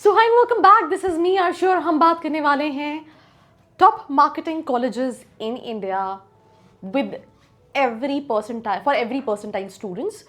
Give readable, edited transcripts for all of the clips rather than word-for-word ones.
So hi welcome back, this is me Ashu और हम बात करने वाले हैं top marketing colleges in India with every percentile students.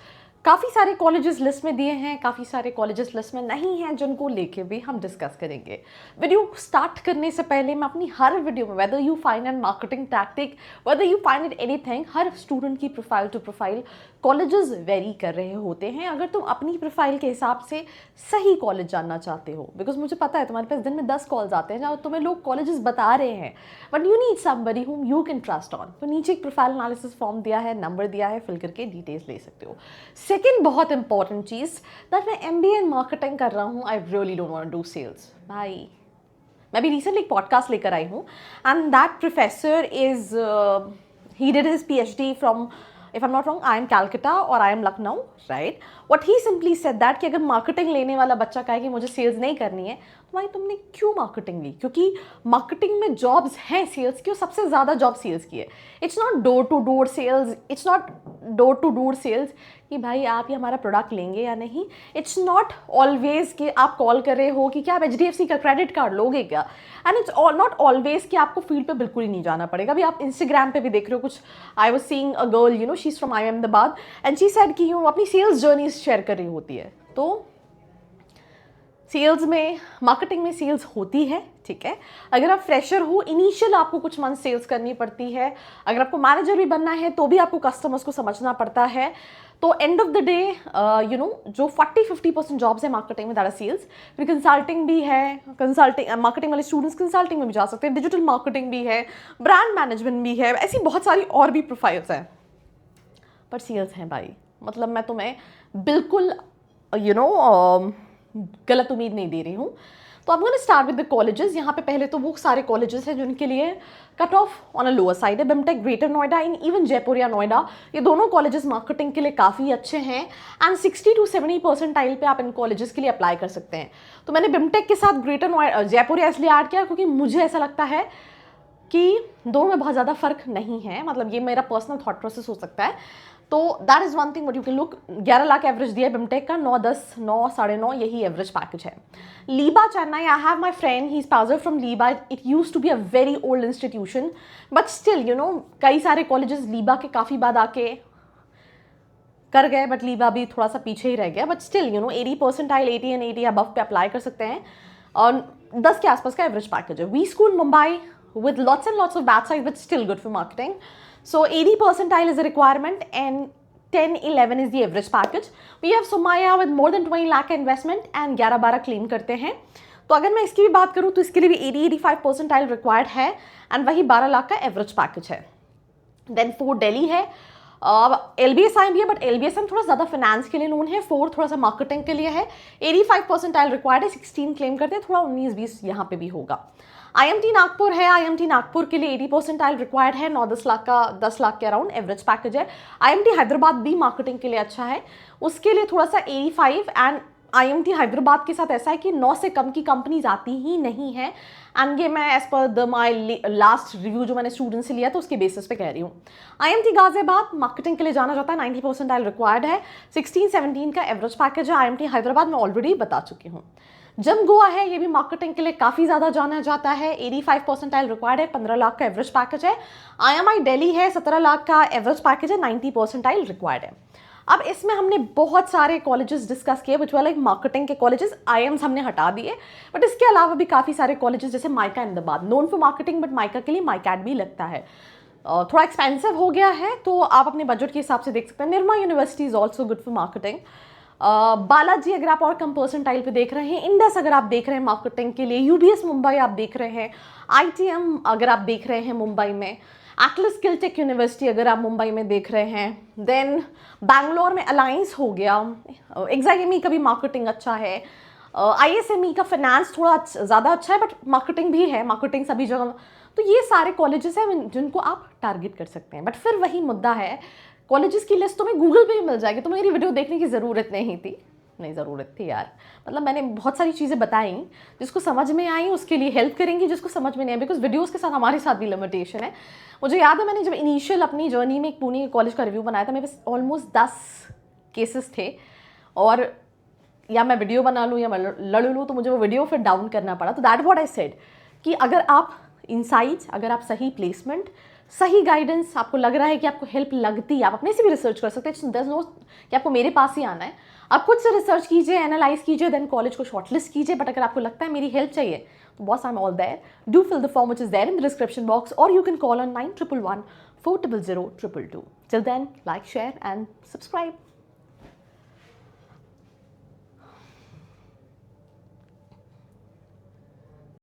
काफ़ी सारे कॉलेजेस लिस्ट में दिए हैं, काफ़ी सारे कॉलेजेस लिस्ट में नहीं हैं, जिनको लेके भी हम डिस्कस करेंगे। वीडियो स्टार्ट करने से पहले मैं अपनी हर वीडियो में whether you find an marketing tactic, whether you find it anything, हर स्टूडेंट की profile to profile colleges vary कर रहे होते हैं। अगर तुम अपनी प्रोफाइल के हिसाब से सही कॉलेज जानना चाहते हो, बिकॉज मुझे पता है तुम्हारे पास दिन में 10 कॉल्स आते हैं जहाँ तुम्हें लोग कॉलेजेस बता रहे हैं, but you need somebody whom you can trust on. तो नीचे एक प्रोफाइल एनालिसिस फॉर्म दिया है, नंबर दिया है, फिल करके डिटेल्स ले सकते हो। सेकेंड बहुत इंपॉर्टेंट चीज़, दैट मैं MBA इन मार्केटिंग कर रहा हूँ, I really don't want to do sales. भाई मैं भी रिसेंटली एक पॉडकास्ट लेकर आई हूँ and that professor is he did his PhD from, if I'm not wrong, I am Calcutta or I am Lucknow, right? What he simply said that कि अगर marketing लेने वाला बच्चा कहे कि मुझे सेल्स नहीं करनी है, तो भाई तुमने क्यों मार्केटिंग ली? क्योंकि मार्केटिंग में जॉब्स हैं सेल्स की, और सबसे ज़्यादा जॉब सेल्स की है। It's not door to door sales, it's not door to door sales कि भाई आप ये हमारा प्रोडक्ट लेंगे या नहीं। इट्स नॉट ऑलवेज कि आप कॉल कर रहे हो कि क्या आप HDFC का क्रेडिट कार्ड लोगे क्या, एंड इट्स नॉट ऑलवेज कि आपको फील्ड पे बिल्कुल ही नहीं जाना पड़ेगा। अभी आप इंस्टाग्राम पे भी देख रहे हो कुछ, I was seeing a girl, you know, she is from IIM Ahmedabad and she said कि वो अपनी सेल्स जर्नी शेयर कर रही होती है। तो सेल्स में, मार्केटिंग में सेल्स होती है, ठीक है। अगर आप फ्रेशर हो, इनिशियल आपको कुछ मंथ सेल्स करनी पड़ती है। अगर आपको मैनेजर भी बनना है तो भी आपको कस्टमर्स को समझना पड़ता है। तो end of the day you know, जो 40-50% जॉब्स है मार्केटिंग में, दैट आर सेल्स। फिर कंसल्टिंग भी है, कंसल्टिंग मार्केटिंग वाले स्टूडेंट्स कंसल्टिंग में भी जा सकते हैं, डिजिटल मार्केटिंग भी है, ब्रांड मैनेजमेंट भी है, ऐसी बहुत सारी और भी प्रोफाइल्स हैं। पर सेल्स हैं भाई, मतलब मैं तुम्हें बिल्कुल यू नो गलत उम्मीद नहीं दे रही हूँ। तो I'm going to start with the colleges। यहाँ पे पहले तो वो सारे कॉलेजेस हैं जिनके लिए cut off on a lower side है। बिमटेक ग्रेटर नोएडा इन इवन जयपुर या नोएडा, ये दोनों कॉलेजेस मार्केटिंग के लिए काफ़ी अच्छे हैं एंड 60 to 70 परसेंटाइल पे आप इन कॉलेजेस के लिए अप्लाई कर सकते हैं। तो मैंने बिमटेक के साथ ग्रेटर नोएडा जयपुर इसलिए ऐड किया क्योंकि मुझे ऐसा लगता है कि दोनों में बहुत ज़्यादा फर्क नहीं है, मतलब ये मेरा पर्सनल थॉट प्रोसेस हो सकता है। तो that is one thing what you can look. 11 lakh average दिया है बिमटेक का, 9-10, 9, 9.5 यही एवरेज पैकेज है। LIBA Chennai, I have my friend, he is pass from LIBA. It use to be a very old institution, but still you know कई सारे colleges लीबा के काफ़ी बाद आके कर गए, बट लीबा भी थोड़ा सा पीछे ही रह गया। But still you no 80 percentile, 80 and 80 above पे अप्लाई कर सकते हैं और 10 के आसपास का एवरेज पैकेज है। V school Mumbai with lots and lots of bad sides but still good for marketing. So 80 percentile is a requirement and 10-11 is the average package. We have Somaya with more than 20 lakh investment and 11-12 claim करते हैं। तो अगर मैं इसकी भी बात करूँ तो इसके लिए भी 80-85 परसेंटाइल रिक्वायर्ड है एंड वही 12 लाख का एवरेज पैकेज है। देन 4 दिल्ली है, LBSI भी है, बट LBSI थोड़ा ज़्यादा फाइनेंस के लिए नोन है, 4 थोड़ा सा मार्केटिंग के लिए है। 85 परसेंटाइल रिक्वायर्ड है, 16 क्लेम करते हैं, थोड़ा 19-20 यहाँ पे भी होगा। IMT नागपुर है, IMT नागपुर के लिए 80 परसेंटाइल रिक्वायर्ड है, 9-10 लाख का, 10 लाख के अराउंड एवरेज पैकेज है। IMT हैदराबाद भी मार्केटिंग के लिए अच्छा है, उसके लिए थोड़ा सा 85 एंड IMT हैदराबाद के साथ ऐसा है कि 9 से कम की कंपनीज आती ही नहीं है एंड ये मैं as per the my last review जो मैंने स्टूडेंट से लिया तो उसके बेसिस पे कह रही हूँ। IMT गाजियाबाद मार्केटिंग के लिए जाना जाता है, 90 परसेंटाइल रिक्वायर्ड है, 16-17 का एवरेज पैकेज है। IMT हैदराबाद में ऑलरेडी बता चुकी हूँ। जम गोवा है, ये भी मार्केटिंग के लिए काफ़ी ज़्यादा जाना जाता है, 85 परसेंटाइल रिक्वायर्ड है, 15 लाख का एवरेज पैकेज है। IMI दिल्ली है, 17 लाख का एवरेज पैकेज है, 90 परसेंटाइल रिक्वायर्ड है। अब इसमें हमने बहुत सारे कॉलेजेस डिस्कस किए विच वाले लाइक मार्केटिंग के कॉलेजेस, IIMs हमने हटा दिए, बट इसके अलावा भी काफ़ी सारे कॉलेजेस जैसे mica Ahmedabad, known for marketing but mica के लिए माइकैट भी लगता है। थोड़ा एक्सपेंसिव हो गया है तो आप अपने बजट के हिसाब से देख सकते हैं। Nirma university is also good for marketing. Balaji अगर आप और कम परसेंटाइल पे देख रहे हैं, इंडस अगर आप देख रहे हैं मार्केटिंग के लिए, UBS मुंबई आप देख रहे हैं, ITM अगर आप देख रहे हैं मुंबई में, एटलस स्किलटेक यूनिवर्सिटी अगर आप मुंबई में देख रहे हैं, देन बैंगलोर में अलायंस हो गया, EXIME का भी मार्केटिंग अच्छा है, ISME का फाइनेंस थोड़ा ज़्यादा अच्छा है बट मार्केटिंग भी है, मार्केटिंग सभी जगह। तो ये सारे कॉलेजेस हैं जिनको आप टारगेट कर सकते हैं। बट फिर वही मुद्दा है, कॉलेजेस की लिस्ट तुम्हें गूगल पे ही मिल जाएगी, तो मेरी वीडियो देखने की ज़रूरत नहीं थी। नहीं, ज़रूरत थी यार, मतलब मैंने बहुत सारी चीज़ें बताई, जिसको समझ में आई उसके लिए हेल्प करेंगी, जिसको समझ में नहीं आई, बिकॉज वीडियोस के साथ हमारे साथ भी लिमिटेशन है। मुझे याद है मैंने जब इनिशियल अपनी जर्नी में एक पुणे कॉलेज का रिव्यू बनाया था, मेरे पास ऑलमोस्ट 10 केसेस थे और या मैं वीडियो बना लूँ या मैं लड़ लूँ, तो मुझे वो वीडियो फिर डाउन करना पड़ा। तो दैट व्हाट आई सेड कि अगर आप इनसाइट्स, अगर आप सही प्लेसमेंट, सही गाइडेंस, आपको लग रहा है कि आपको हेल्प लगती है, आप अपने से भी रिसर्च कर सकते हैं। देयर इज नो कि आपको मेरे पास ही आना है, आप खुद से रिसर्च कीजिए, एनालाइज कीजिए, देन कॉलेज को शॉर्टलिस्ट कीजिए। बट अगर आपको लगता है मेरी हेल्प चाहिए, तो boss I am all there, do fill the form which is there in the description box, और you can call on 9111 400 222. Till then, like, share and subscribe.